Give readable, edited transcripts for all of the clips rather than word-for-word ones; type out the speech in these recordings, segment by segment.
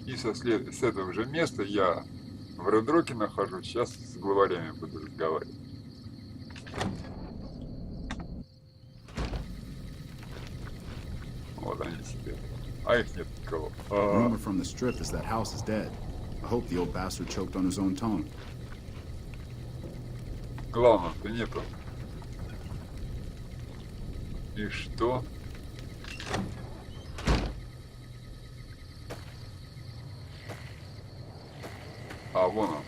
И с этого же места я в Редроке нахожусь, сейчас с главарями буду разговаривать. Вот они сидят. А их нет никого. Rumor from the strip is that House is dead. I hope the old bastard choked on his own tongue. Главного-то нету. И что? А, вон он.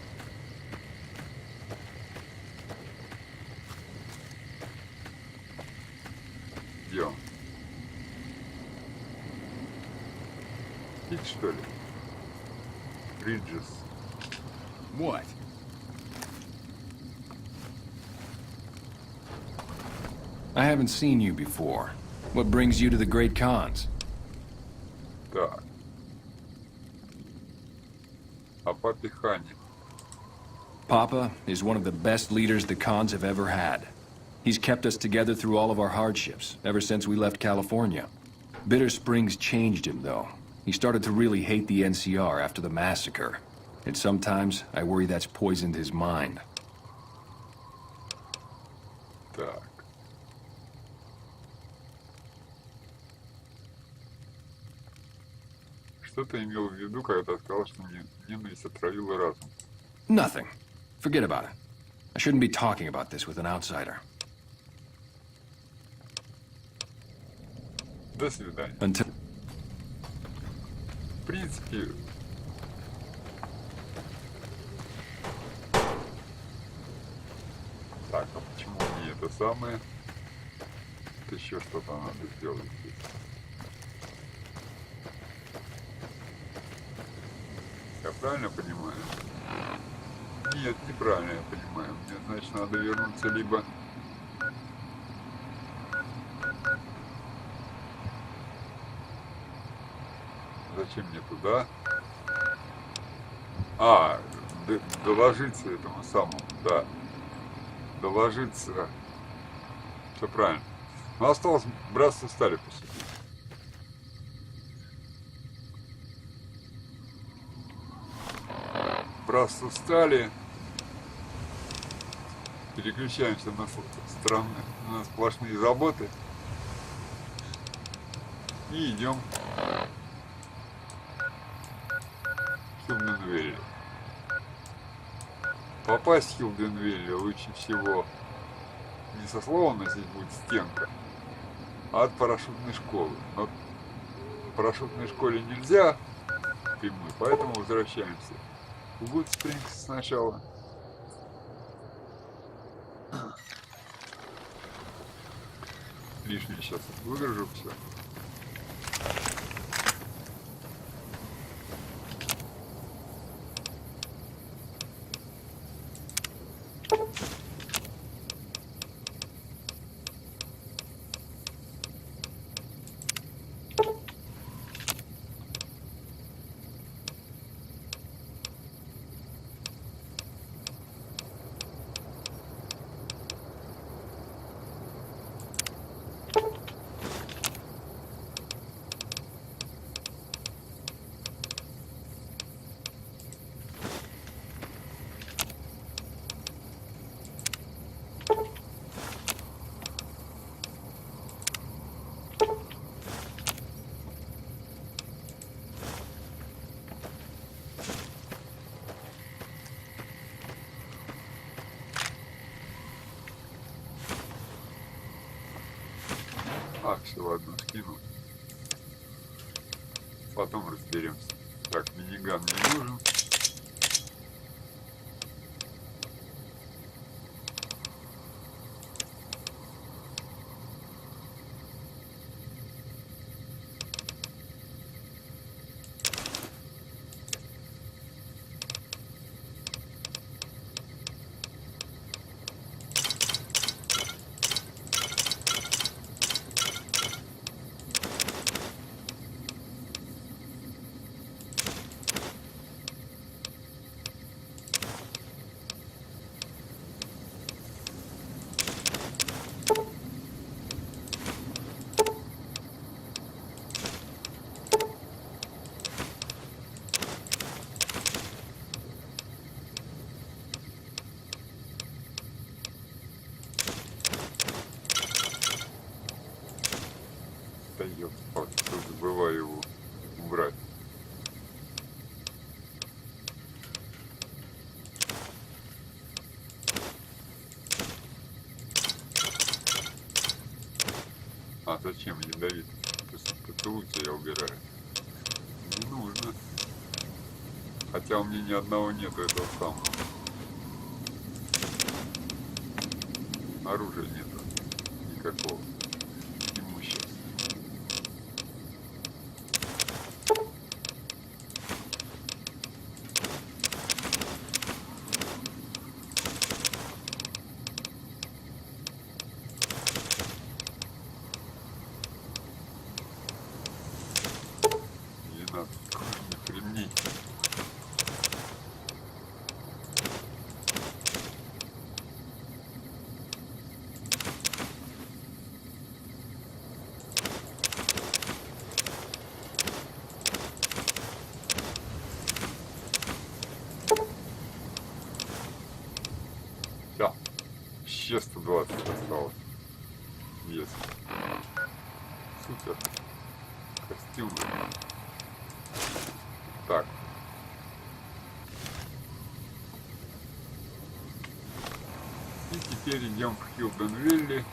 Где он? Пить, что ли? Риджес. What? I haven't seen you before. What brings you to the Great Khans? Так. А папе Хане. Papa is one of the best leaders the Khans have ever had. He's kept us together through all of our hardships, ever since we left California. Bitter Springs changed him, though. He started to really hate the NCR after the massacre. And sometimes, I worry that's poisoned his mind. Так. Что ты имел в виду, когда ты сказал, что ненависть отравила разум? Nothing. Forget about it. I shouldn't be talking about this with an outsider. До свидания. Until... В принципе, так, а почему мне это самое? Это еще что-то надо сделать здесь. Я правильно понимаю? Нет, неправильно я понимаю. Мне, значит, надо вернуться либо... Зачем мне туда? А, доложиться этому самому, да. Доложиться. Все правильно. Но осталось братство стали посудить. Братство стали. Переключаемся на сплошные заботы. И идем в Хилденвелле. Попасть в Хилденвелле лучше всего не со словом, здесь будет стенка, а от парашютной школы. Но в парашютной школе нельзя прямую, поэтому возвращаемся в Гуд Спрингс сначала. Лишнее сейчас выгружу все. А, все, ладно, скину. Потом разберемся. Так, миниган не нужен. Зачем ядовитый? Поцелуйте, я убираю. Не нужно. Хотя у меня ни одного нету этого самого. Оружия нету. Никакого. Ему сейчас. Ремней. Да, еще 120 осталось. Есть. Супер. Костюмы. Так. И теперь идем в Хилденвилли.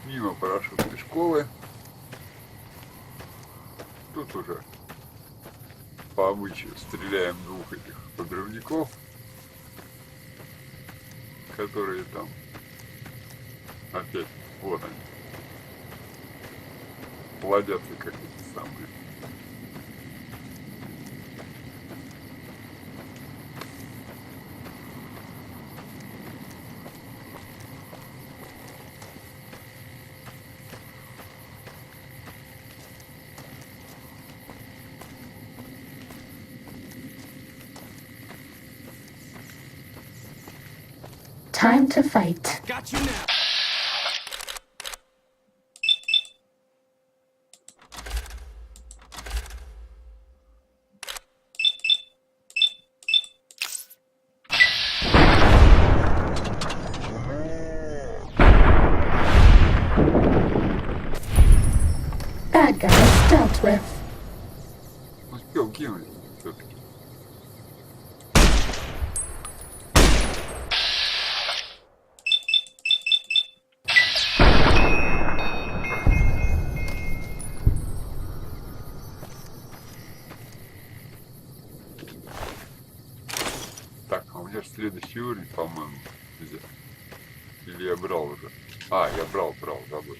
Мимо парашютной школы. Тут уже по обычаю стреляем двух этих подрывников, которые там опять, вот они, плодятся как эти самые. Time to fight. Got you now. Bad guys dealt with. Успел кинуть все-таки. Так, а у меня же следующий уровень, по-моему, взял. Или я брал уже? А, я брал, забыл.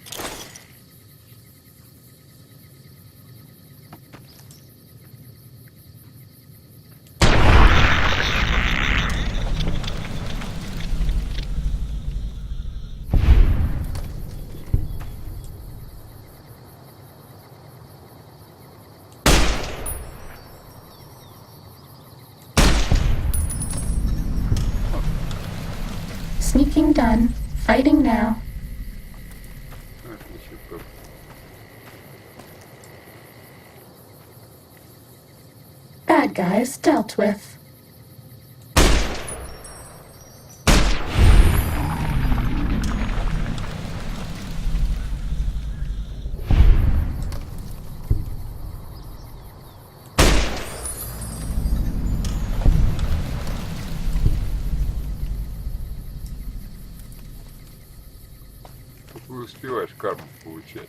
Sneaking done. Fighting now. Bad guys dealt with. Вы успеваешь карму получать.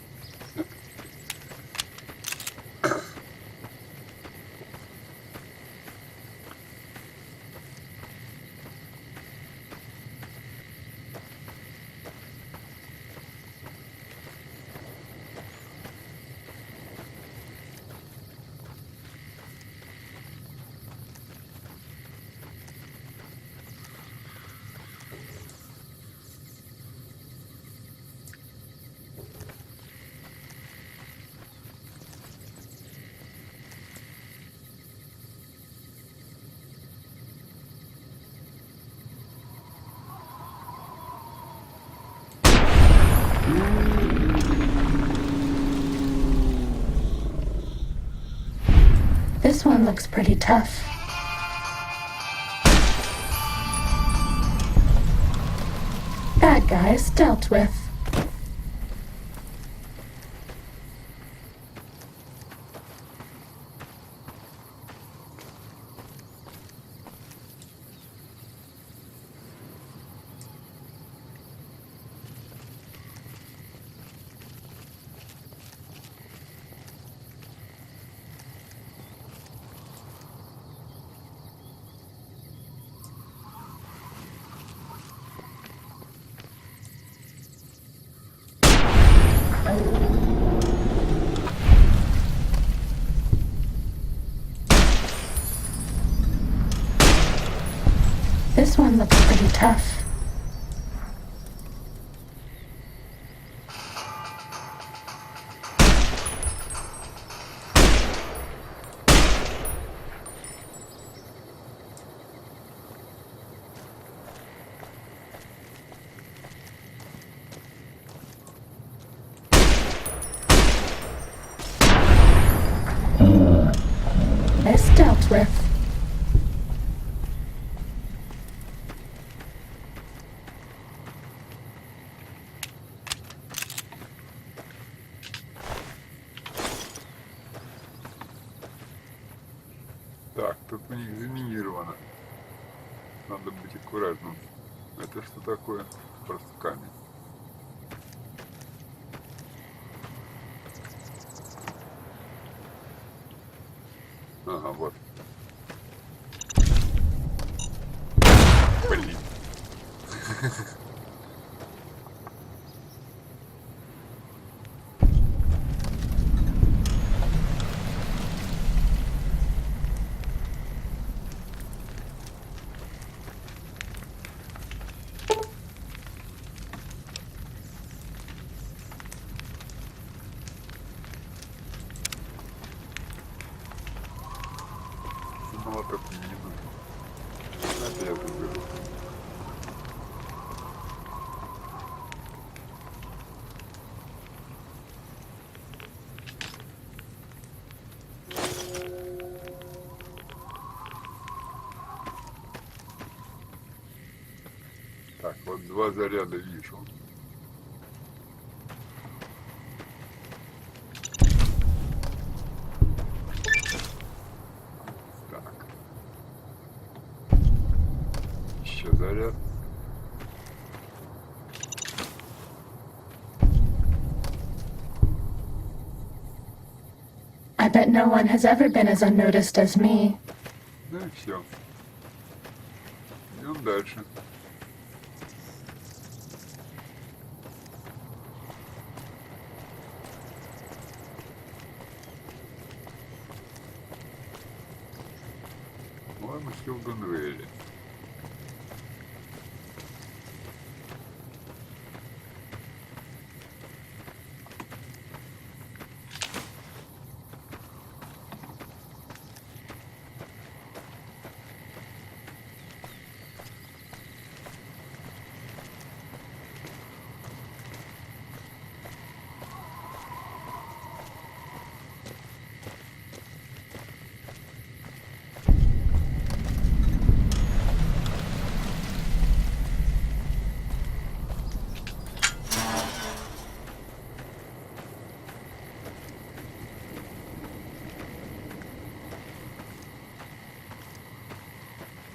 This one looks pretty tough. Bad guys dealt with. This one looks pretty tough. It's dealt with. Так, тут у них заминировано. Надо быть аккуратным. Это что такое? Просто камень. Ага, вот. Блин. Молоток мне не нужен. Это я заберу. Так, вот 2 заряда вижу. Так. Еще заряд. I bet no one has ever been as unnoticed as me. Ну и все. Идем дальше. Ладно, все в Гонвейле.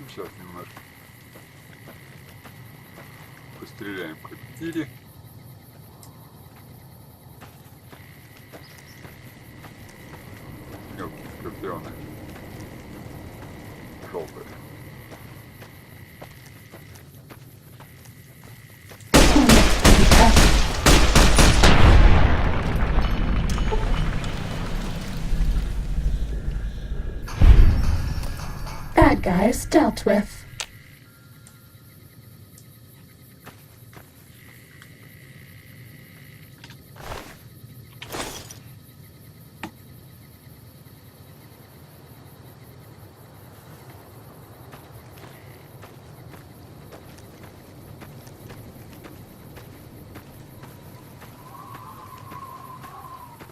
Сейчас немножко постреляем как в тире. Мелкие скорпионы. Желтые. Bad guys dealt with.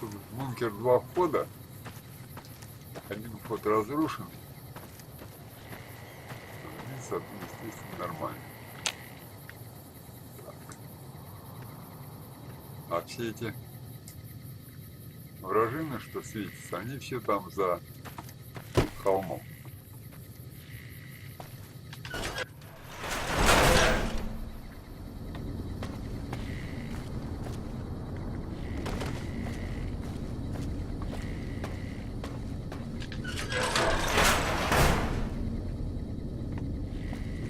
Тут в бункер 2 входа. Один вход разрушен. Естественно, нормально. Так. А все эти вражины, что светятся, они все там за холмом.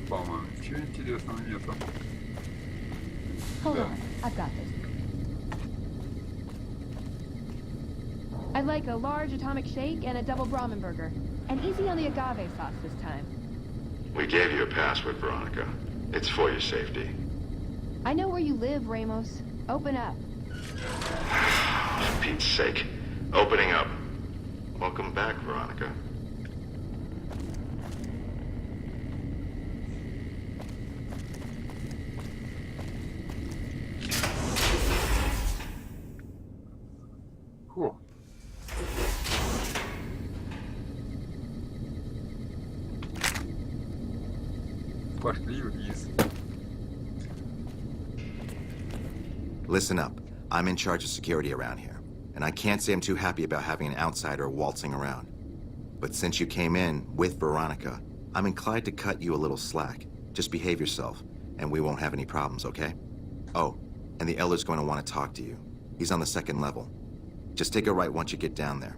По-моему, ничего интересного нету. Hold Да. on, I've got this. I'd like a large atomic shake and a double Brahmin burger. And easy on the agave sauce this time. We gave you a password, Veronica. It's for your safety. I know where you live, Ramos. Open up. For Pete's sake. Opening up. Welcome back, Veronica. Фу. Пошли вниз. Listen up. I'm in charge of security around here, and I can't say I'm too happy about having an outsider waltzing around. But since you came in with Veronica, I'm inclined to cut you a little slack. Just behave yourself, and we won't have any problems, okay? Oh, and the Elder's going to want to talk to you. He's on the 2nd level. Just take a right once you get down there.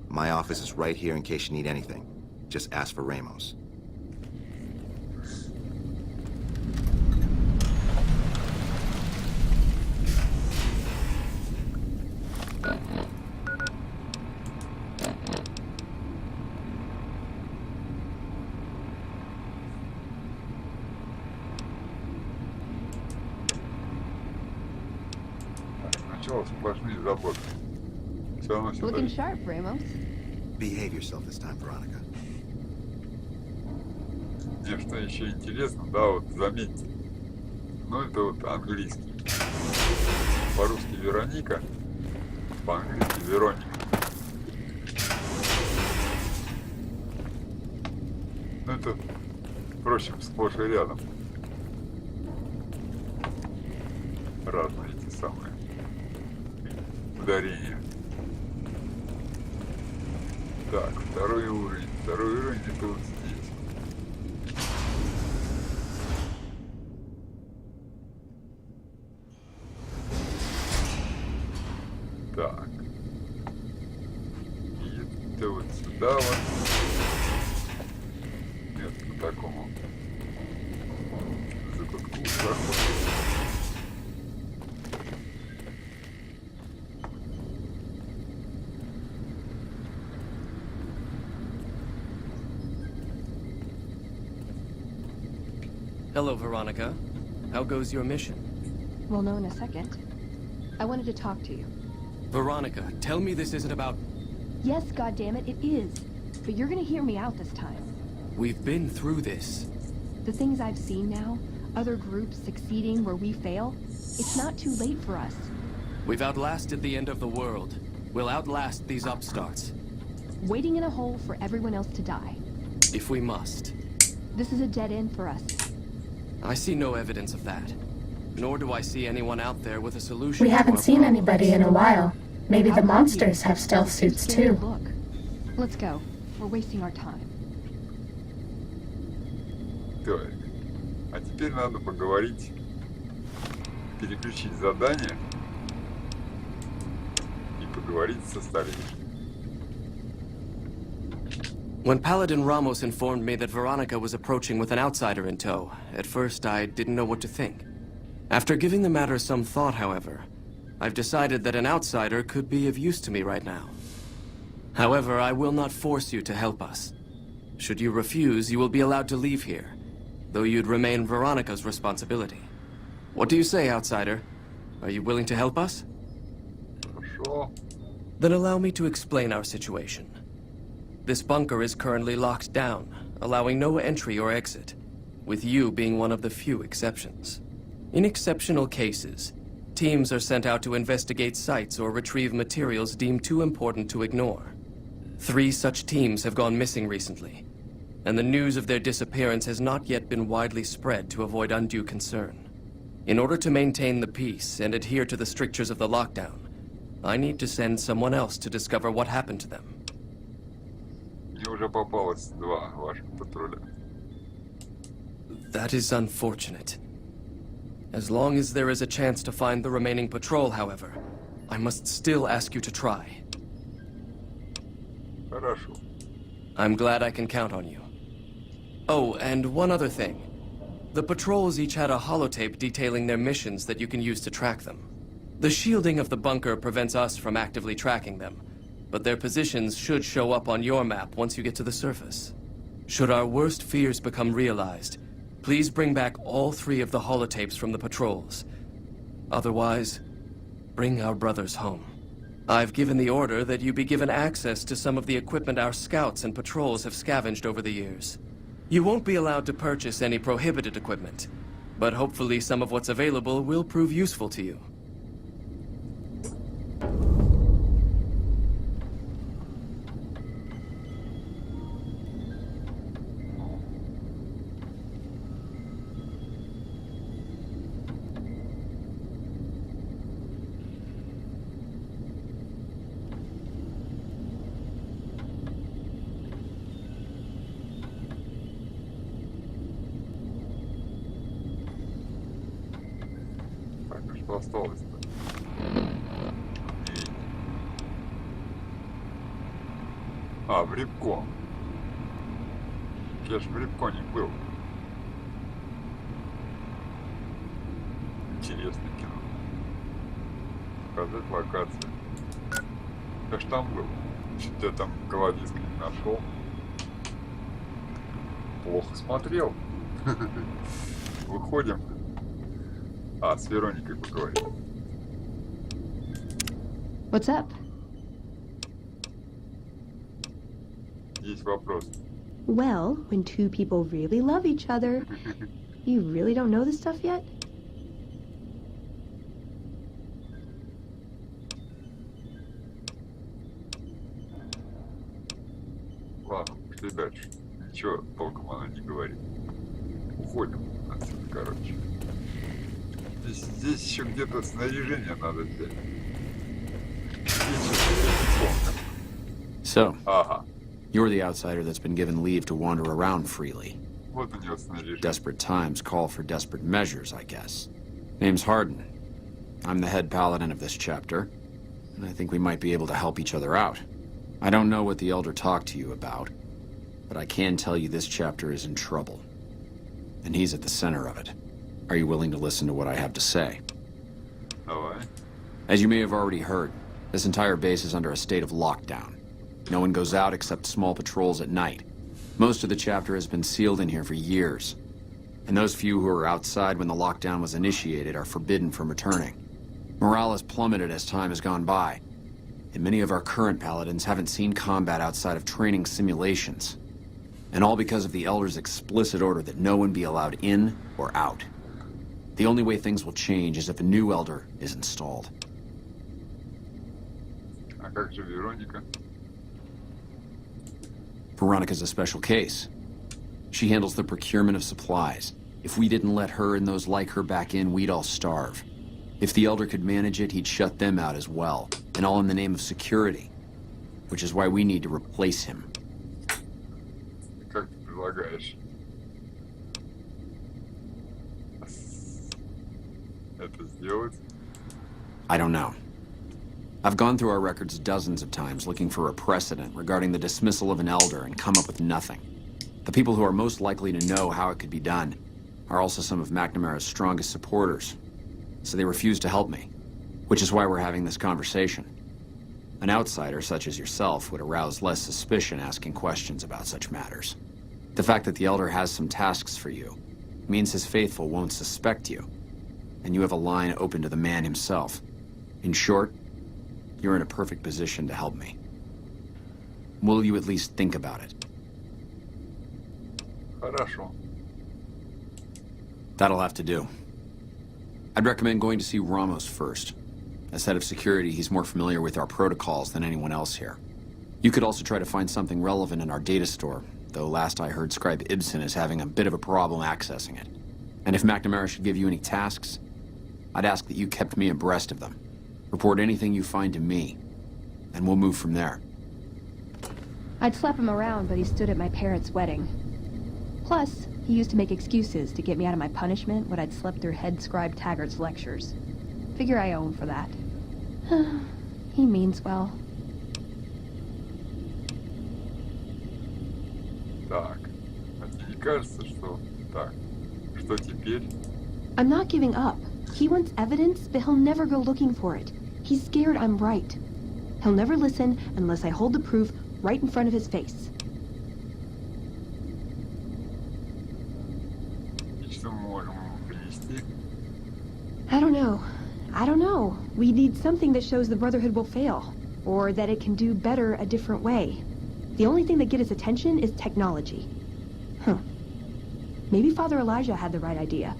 My office is right here in case you need anything. Just ask for Ramos. Сначала сплошные заботы. Все равно сюда. Looking sharp, Ramos. Behave yourself this time, Veronica. Мне что еще интересно, да, вот заметьте. Ну, это вот английский. По-русски Вероника, по-английски Вероника. Ну, это, впрочем, сплошь и рядом. Разные эти самые ударения. Так, второй уровень. Второй уровень это вот здесь. Так. И это вот сюда вот. Нет, по такому закутку проходит. Hello, Veronica. How goes your mission? We'll know in a second. I wanted to talk to you. Veronica, tell me this isn't about... Yes, goddammit, it is. But you're gonna hear me out this time. We've been through this. The things I've seen now, other groups succeeding where we fail, it's not too late for us. We've outlasted the end of the world. We'll outlast these upstarts. Waiting in a hole for everyone else to die. If we must. This is a dead end for us. I see no evidence of that. Nor do I see anyone out there with a solution We to haven't our seen problems. anybody in a while. Maybe the How monsters come have stealth suits Scary too. Look. Let's go. We're wasting our time. Так. А теперь надо поговорить, переключить задание и поговорить со старейшиной. When Paladin Ramos informed me that Veronica was approaching with an outsider in tow, at first I didn't know what to think. After giving the matter some thought, however, I've decided that an outsider could be of use to me right now. However, I will not force you to help us. Should you refuse, you will be allowed to leave here, though you'd remain Veronica's responsibility. What do you say, outsider? Are you willing to help us? Хорошо. Then allow me to explain our situation. This bunker is currently locked down, allowing no entry or exit, with you being one of the few exceptions. In exceptional cases, teams are sent out to investigate sites or retrieve materials deemed too important to ignore. 3 such teams have gone missing recently, and the news of their disappearance has not yet been widely spread to avoid undue concern. In order to maintain the peace and adhere to the strictures of the lockdown, I need to send someone else to discover what happened to them. Мне уже попалось 2 ваших патруля. That is unfortunate. As long as there is a chance to find the remaining patrol, however, I must still ask you to try. Хорошо. I'm glad I can count on you. Oh, and one other thing. The patrols each had a holotape detailing their missions that you can use to track them. The shielding of the bunker prevents us from actively tracking them, but their positions should show up on your map once you get to the surface. Should our worst fears become realized, please bring back all 3 of the holotapes from the patrols. Otherwise, bring our brothers home. I've given the order that you be given access to some of the equipment our scouts and patrols have scavenged over the years. You won't be allowed to purchase any prohibited equipment, but hopefully some of what's available will prove useful to you. Что осталось-то? А, в Рябкон. Я же в Рябконе был. Интересное кино. Показать локацию. Я ж там был. Что-то я там голодиска не нашел. Плохо смотрел. Выходим. А, с Вероникой поговорим. What's up? Есть вопрос. Well, when 2 people really love each other, you really don't know this stuff yet? Ладно, пошли дальше. Ничего толком она не говорит. Уходим отсюда, короче. Здесь еще где-то снаряжение надо взять. So, Ага. you're the outsider that's been given leave to wander around freely. Вот у него снаряжение. Desperate times call for desperate measures, I guess. Name's Hardin. I'm the head paladin of this chapter, and I think we might be able to help each other out. I don't know what the Elder talked to you about, but I can tell you this chapter is in trouble. And he's at the center of it. Are you willing to listen to what I have to say? Давай. As you may have already heard, this entire base is under a state of lockdown. No one goes out except small patrols at night. Most of the chapter has been sealed in here for years. And those few who were outside when the lockdown was initiated are forbidden from returning. Morale has plummeted as time has gone by. And many of our current paladins haven't seen combat outside of training simulations. And all because of the Elder's explicit order that no one be allowed in or out. The only way things will change is if a new Elder is installed. А как же Вероника? Veronica's a special case. She handles the procurement of supplies. If we didn't let her and those like her back in, we'd all starve. If the Elder could manage it, he'd shut them out as well. And all in the name of security. Which is why we need to replace him. Как ты предлагаешь? Это сделать? I don't know. I've gone through our records dozens of times looking for a precedent regarding the dismissal of an Elder and come up with nothing. The people who are most likely to know how it could be done are also some of McNamara's strongest supporters. So they refuse to help me. Which is why we're having this conversation. An outsider such as yourself would arouse less suspicion asking questions about such matters. The fact that the Elder has some tasks for you means his faithful won't suspect you. And you have a line open to the man himself. In short, you're in a perfect position to help me. Will you at least think about it? Хорошо. That'll have to do. I'd recommend going to see Ramos first. As head of security, he's more familiar with our protocols than anyone else here. You could also try to find something relevant in our data store, though last I heard Scribe Ibsen is having a bit of a problem accessing it. And if McNamara should give you any tasks, I'd ask that you kept me abreast of them. Report anything you find to me, and we'll move from there. I'd slap him around, but he stood at my parents' wedding. Plus, he used to make excuses to get me out of my punishment when I'd slept through head scribe Taggart's lectures. Figure I owe him for that. He means well. Так. А тебе не кажется, что... Так. Что теперь? I'm not giving up. He wants evidence, but he'll never go looking for it. He's scared I'm right. He'll never listen unless I hold the proof right in front of his face. что мы можем ему принести? I don't know. I don't know. We need something that shows the Brotherhood will fail. Or that it can do better a different way. The only thing that gets his attention is technology. Huh. Maybe Father Elijah had the right idea.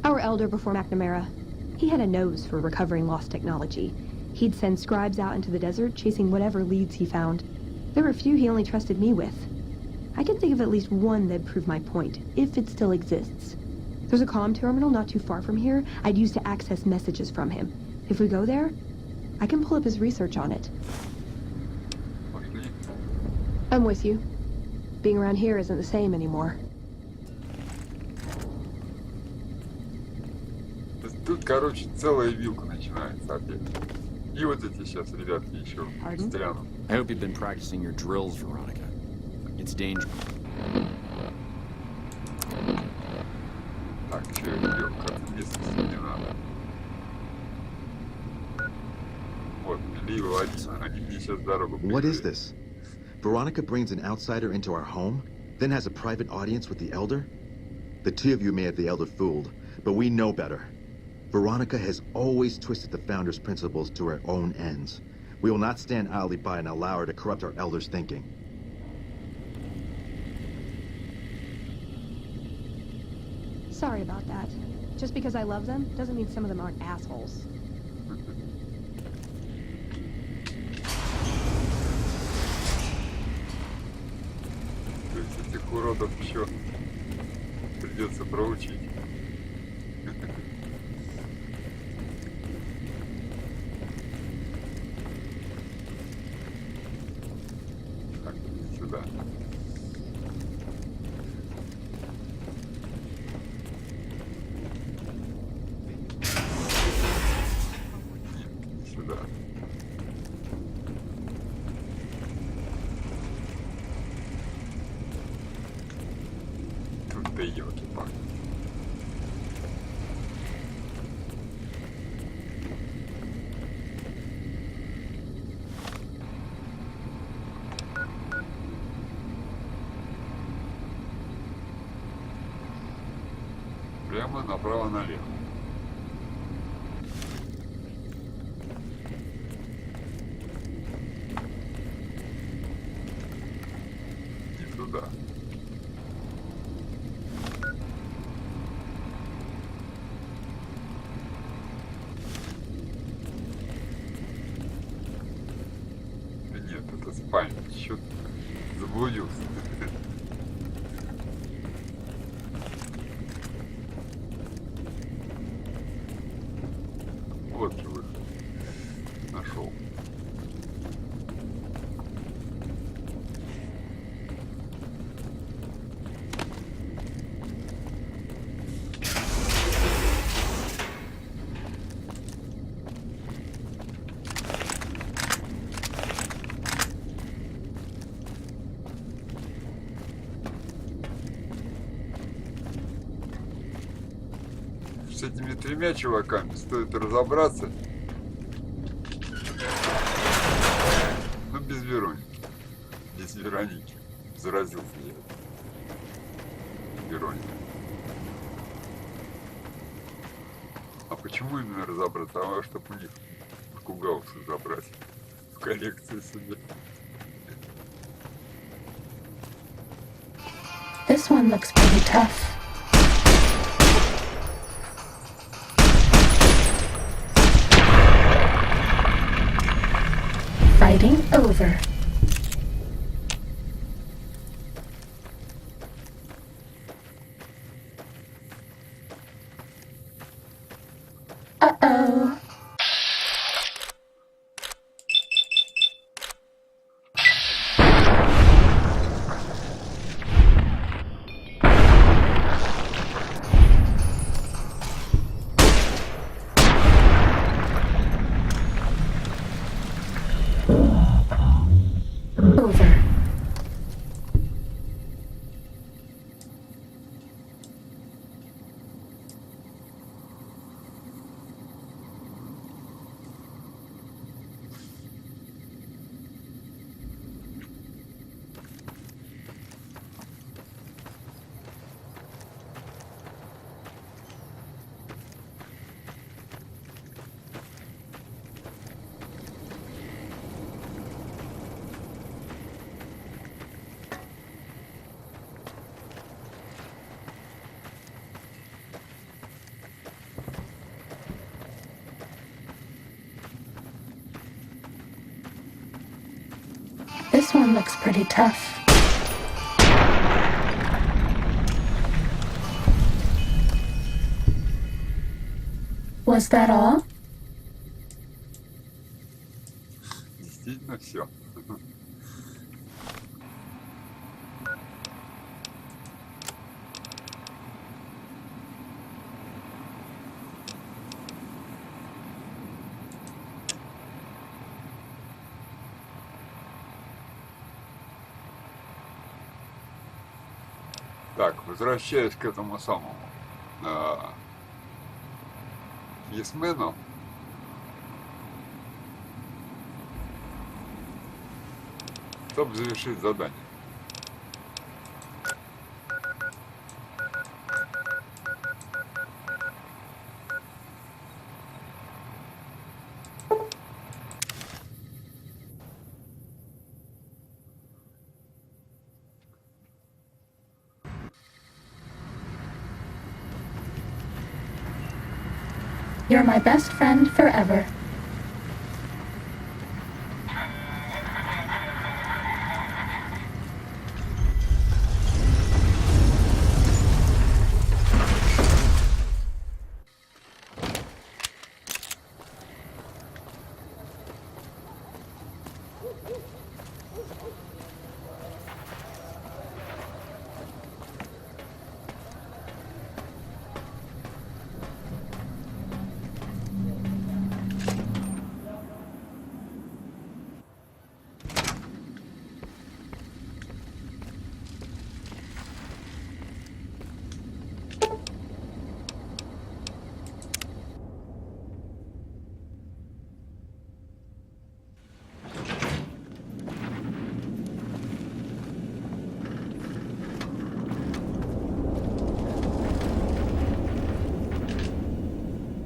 Our elder before McNamara, he had a nose for recovering lost technology. He'd send scribes out into the desert chasing whatever leads he found. There were a few he only trusted me with. I can think of at least one that'd prove my point, if it still exists. There's a comm terminal not too far from here I'd use to access messages from him. If we go there, I can pull up his research on it. Пошли. I'm with you. Being around here isn't the same anymore. То есть тут, короче, целая вилка начинается опять. И вот эти сейчас ребятки еще Pardon? стрянут. I hope you've been practicing your drills, Veronica. It's dangerous. Так, еще и вилка. Местности не надо. Вот, Ли и Владимир, они мне сейчас дорогу What is перекрыли. this? Veronica brings an outsider into our home, then has a private audience with the Elder? The two of you may have the Elder fooled, but we know better. Veronica has always twisted the Founder's principles to her own ends. We will not stand idly by and allow her to corrupt our Elder's thinking. Sorry about that. Just because I love them doesn't mean some of them aren't assholes. То есть этих уродов еще придется проучить. Так, иди сюда. Иди сюда. Тут да елки-палки. Прямо направо-налево. И туда. Да нет, это спальня. Чё-то заблудился. Вот же выход. Нашел. С этими тремя чуваками стоит разобраться. Но без Вероники. Без Вероники. Заразился я. Вероника. А почему именно разобраться? А чтобы у них Кугаусы забрать в коллекцию себе. This one looks pretty tough. Fighting over. Uh-oh. one looks pretty tough. Was that all? Действительно все. Так, возвращаясь к этому самому Есмену, чтобы завершить задание. You're my best friend forever.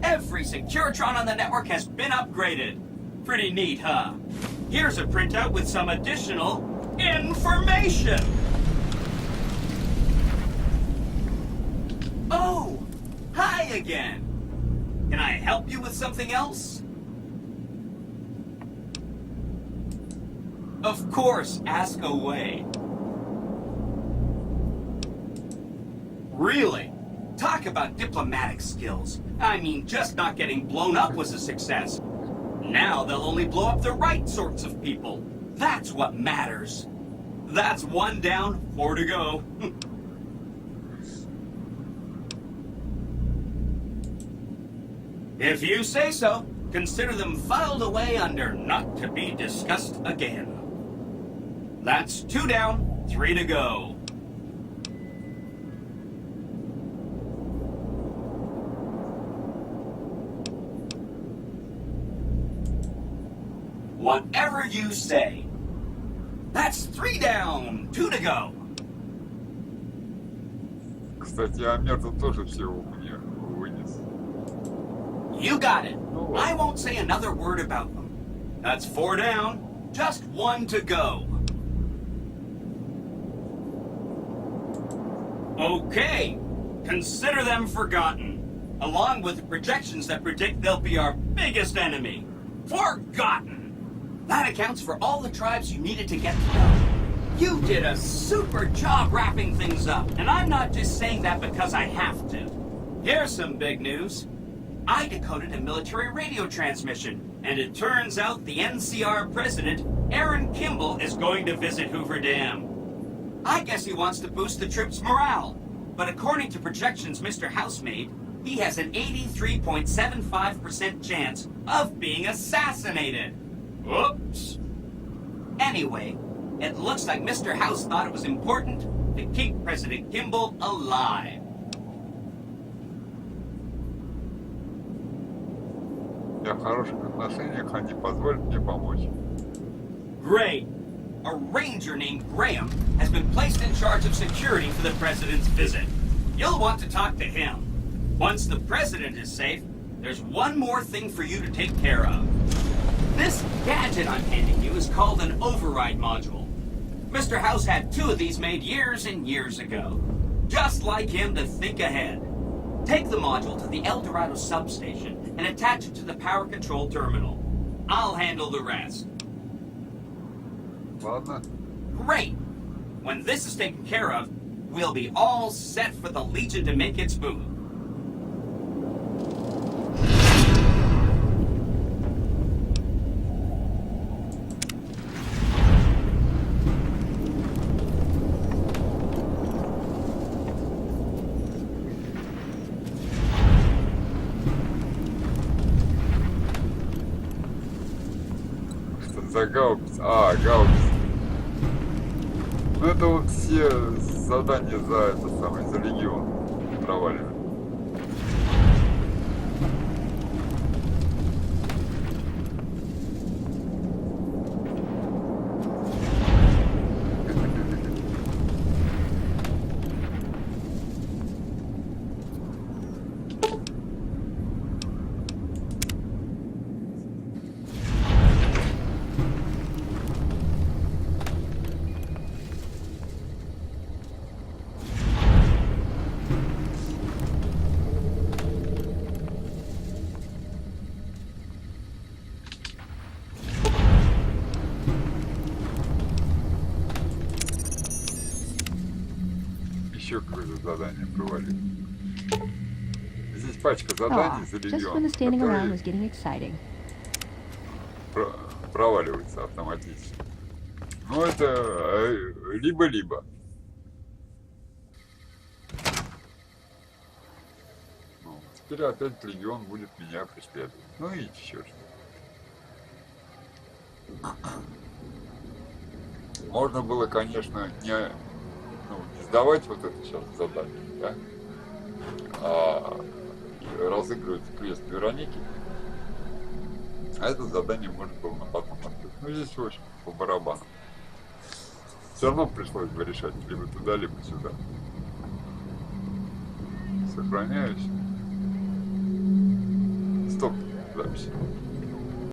Every Securitron on the network has been upgraded. Pretty neat, huh? Here's a printout with some additional information. Oh, hi again. Can I help you with something else? Of course, ask away. Really? Talk about diplomatic skills. I mean, just not getting blown up was a success. Now they'll only blow up the right sorts of people. That's what matters. That's 1 down, 4 to go. If you say so, consider them filed away under not to be discussed again. That's 2 down, 3 to go. Whatever you say. That's 3 down, 2 to go. Кстати, Амер тут тоже всего мне вынес. You got it. I won't say another word about them. That's 4 down, just 1 to go. Okay, consider them forgotten, along with the projections that predict they'll be our biggest enemy. Forgotten! That accounts for all the tribes you needed to get to know. You did a super job wrapping things up, and I'm not just saying that because I have to. Here's some big news. I decoded a military radio transmission, and it turns out the NCR president, Aaron Kimball, is going to visit Hoover Dam. I guess he wants to boost the troops' morale, but according to projections Mr. House made, he has an 83.75% chance of being assassinated. Whoops. Anyway, it looks like Mr. House thought it was important to keep President Kimball alive. Я в хороших отношениях, они позволят мне помочь. Great. A ranger named Graham has been placed in charge of security for the president's visit. You'll want to talk to him. Once the president is safe, there's one more thing for you to take care of. This gadget I'm handing you is called an override module. Mr. House had 2 of these made years and years ago. Just like him to think ahead. Take the module to the El Dorado substation and attach it to the power control terminal. I'll handle the rest. Ладно. Great! When this is taken care of, we'll be all set for the Legion to make its move. Что за гаубиц? А, гаубиц. Ну это вот все задания за это самое, за легион проваливают. Еще какое-то задание провалили. Здесь пачка заданий за Just when легион, the standing around которые was getting exciting. проваливаются автоматически. Ну это либо-либо. Ну, теперь опять легион будет меня преследовать. Ну и черт. Можно было, конечно, не сдавать вот это сейчас задание, да? А разыгрывать квест Вероники. А это задание можно было на потом открыть. Ну здесь очень по барабану. Все равно пришлось бы решать либо туда, либо сюда. Сохраняюсь. Стоп запись.